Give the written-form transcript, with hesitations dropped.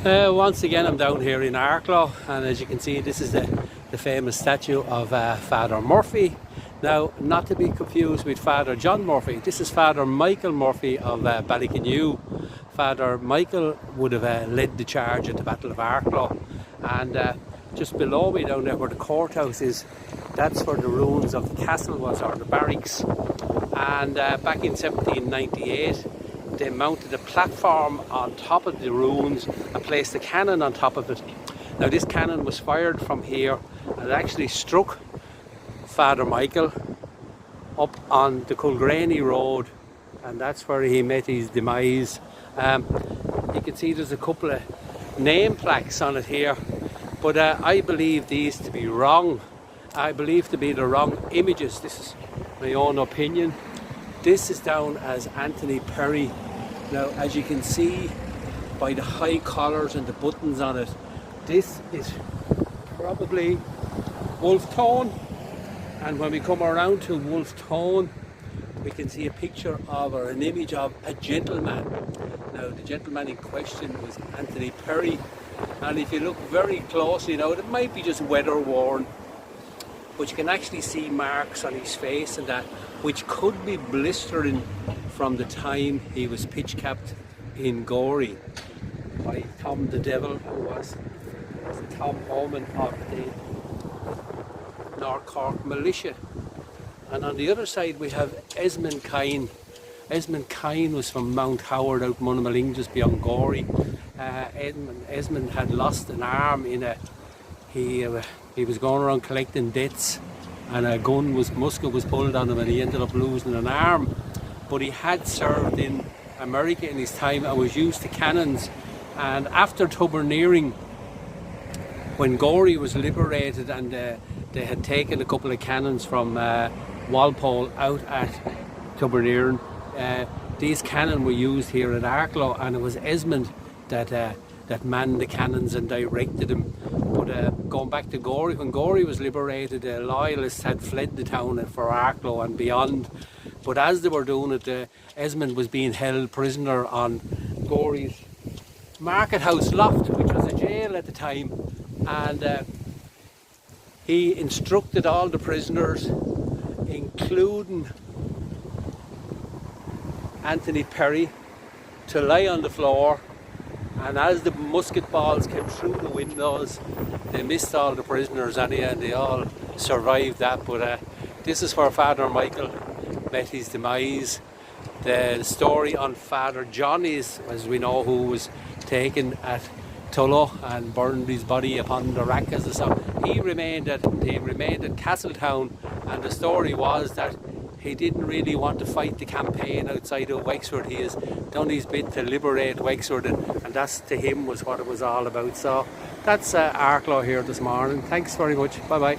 Once again I'm down here in Arklow, and as you can see this is the famous statue of Father Murphy. Now, not to be confused with Father John Murphy, this is Father Michael Murphy of Ballycanoe. Father Michael would have led the charge at the Battle of Arklow, and just below me down there where the courthouse is, that's where the ruins of the castle was, or the barracks. And back in 1798 they mounted a platform on top of the ruins and placed a cannon on top of it. Now this cannon was fired from here and it actually struck Father Michael up on the Culgraney Road, and that's where he met his demise. You can see there's a couple of name plaques on it here, but I believe these to be wrong. I believe to be the wrong images. This is my own opinion. This is down as Anthony Perry. Now, as you can see by the high collars and the buttons on it, this is probably Wolfe Tone. And when we come around to Wolfe Tone, we can see a picture of, or an image of, a gentleman. Now, the gentleman in question was Anthony Perry. And if you look very closely now, it might be just weather worn, but you can actually see marks on his face and that, which could be blistering from the time he was pitch-capped in Gorey by Tom the Devil, who was Tom Homan of the North Cork Militia. And on the other side we have Esmond Kine. Esmond Kine was from Mount Howard out Munamaling, just beyond Gorey. Esmond had lost an arm in a... He was going around collecting debts, and a musket was pulled on him and he ended up losing an arm. But he had served in America in his time and was used to cannons. And after Tuberneering, when Gorey was liberated and they had taken a couple of cannons from Walpole out at Tuberneering, these cannons were used here at Arklow, and it was Esmond that manned the cannons and directed them. But going back to Gorey, when Gorey was liberated, the loyalists had fled the town for Arklow and beyond. But as they were doing it, Esmond was being held prisoner on Gorey's Market House Loft, which was a jail at the time, and he instructed all the prisoners, including Anthony Perry, to lie on the floor. And as the musket balls came through the windows, they missed all the prisoners and they all survived that. But this is where Father Michael met his demise. The story on Father John is, as we know, who was taken at Tullow and burned his body upon the rack as the song. He remained at Castletown, and the story was that he didn't really want to fight the campaign outside of Wexford. He has done his bit to liberate Wexford, and that's to him was what it was all about. So that's Arklow here this morning. Thanks very much. Bye bye.